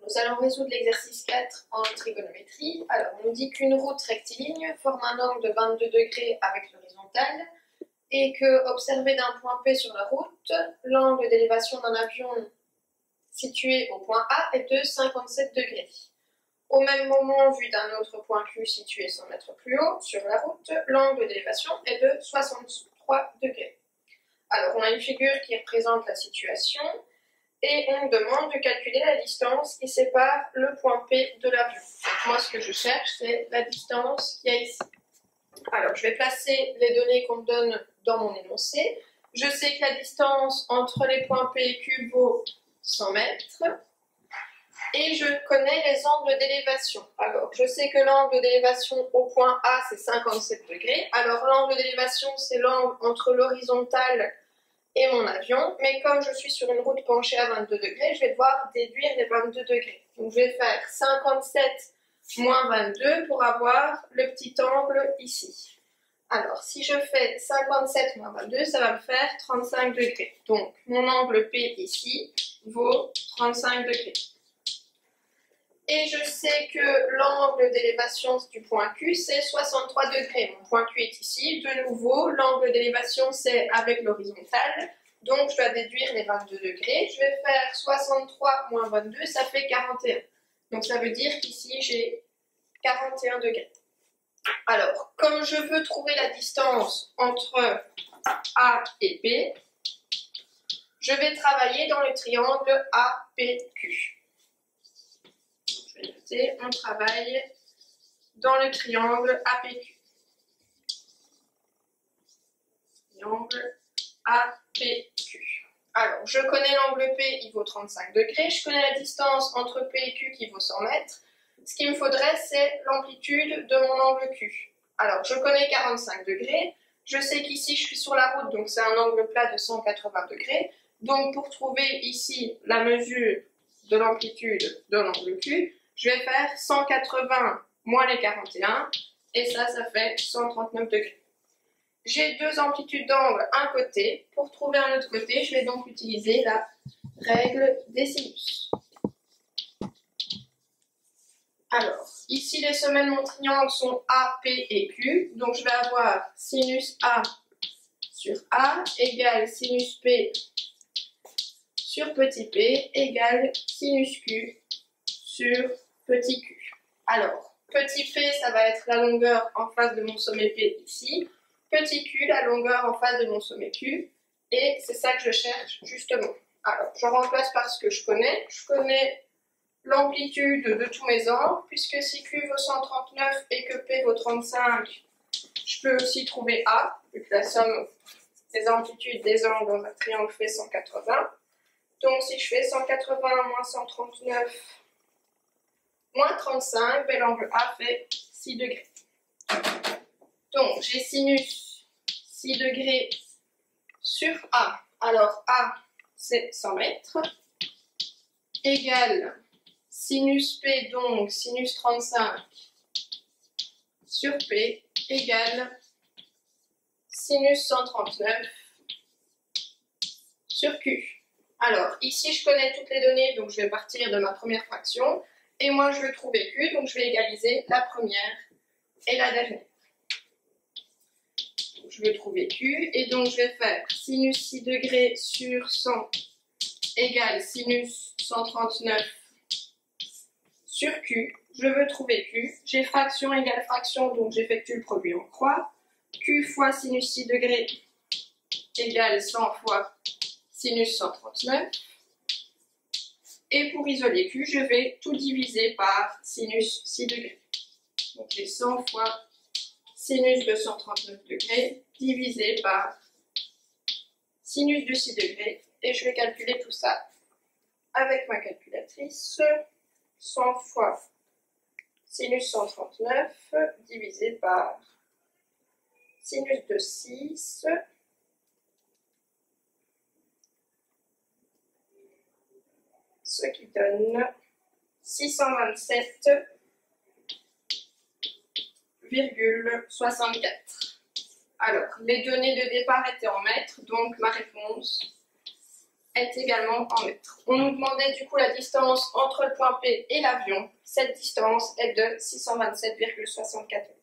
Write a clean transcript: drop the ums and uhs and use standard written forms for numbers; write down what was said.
Nous allons résoudre l'exercice 4 en trigonométrie. Alors, on nous dit qu'une route rectiligne forme un angle de 22 degrés avec l'horizontale et que, observé d'un point P sur la route, l'angle d'élévation d'un avion situé au point A est de 57 degrés. Au même moment, vu d'un autre point Q situé 100 mètres plus haut sur la route, l'angle d'élévation est de 63 degrés. Alors, on a une figure qui représente la situation et on demande de calculer la distance qui sépare le point P de l'avion. Moi, ce que je cherche, c'est la distance qu'il y a ici. Alors, je vais placer les données qu'on me donne dans mon énoncé. Je sais que la distance entre les points P et Q vaut 100 mètres. Et je connais les angles d'élévation. Alors, je sais que l'angle d'élévation au point A, c'est 57 degrés. Alors, l'angle d'élévation, c'est l'angle entre l'horizontale et mon avion. Mais comme je suis sur une route penchée à 22 degrés, je vais devoir déduire les 22 degrés. Donc, je vais faire 57 moins 22 pour avoir le petit angle ici. Alors, si je fais 57 moins 22, ça va me faire 35 degrés. Donc, mon angle P ici vaut 35 degrés. Et je sais que l'angle d'élévation du point Q, c'est 63 degrés. Mon point Q est ici. De nouveau, l'angle d'élévation, c'est avec l'horizontale. Donc, je dois déduire les 22 degrés. Je vais faire 63 moins 22, ça fait 41. Donc, ça veut dire qu'ici, j'ai 41 degrés. Alors, comme je veux trouver la distance entre A et P, je vais travailler dans le triangle APQ. Je vais noter, on travaille dans le triangle APQ. Triangle APQ. Alors, je connais l'angle P, il vaut 35 degrés. Je connais la distance entre P et Q qui vaut 100 mètres. Ce qu'il me faudrait, c'est l'amplitude de mon angle Q. Alors, je connais 45 degrés. Je sais qu'ici, je suis sur la route, donc c'est un angle plat de 180 degrés. Donc, pour trouver ici la mesure de l'amplitude de l'angle Q, je vais faire 180 moins les 41, et ça fait 139 degrés. J'ai deux amplitudes d'angle un côté. Pour trouver un autre côté, je vais donc utiliser la règle des sinus. Alors, ici, les sommets de mon triangle sont A, P et Q. Donc, je vais avoir sinus A sur A égale sinus P sur petit p égale sinus Q sur petit q. Alors, petit p, ça va être la longueur en face de mon sommet P ici. Petit q, la longueur en face de mon sommet Q. Et c'est ça que je cherche justement. Alors, je remplace par ce que je connais. Je connais l'amplitude de tous mes angles, puisque si Q vaut 139 et que P vaut 35, je peux aussi trouver A, vu que la somme des amplitudes des angles dans un triangle fait 180. Donc, si je fais 180 moins 139 moins 35, ben, l'angle A fait 6 degrés. Donc, j'ai sinus 6 degrés sur A. Alors, A, c'est 100 mètres, égale sinus P, donc sinus 35 sur P, égale sinus 139 sur Q. Alors, ici, je connais toutes les données, donc je vais partir de ma première fraction. Et moi, je veux trouver Q, donc je vais égaliser la première et la dernière. Donc, je vais trouver Q, et donc je vais faire sinus 6 degrés sur 100 égale sinus 139 sur Q. Je veux trouver Q. J'ai fraction égale fraction, donc j'effectue le produit en croix. Q fois sinus 6 degrés égale 100 fois sinus 139. Et pour isoler Q, je vais tout diviser par sinus 6 degrés. Donc j'ai 100 fois sinus de 139 degrés divisé par sinus de 6 degrés. Et je vais calculer tout ça avec ma calculatrice. 100 fois sinus 139 divisé par sinus de 6. Ce qui donne 627,64. Alors, les données de départ étaient en mètres, donc ma réponse est également en mètres. On nous demandait du coup la distance entre le point P et l'avion. Cette distance est de 627,64 mètres.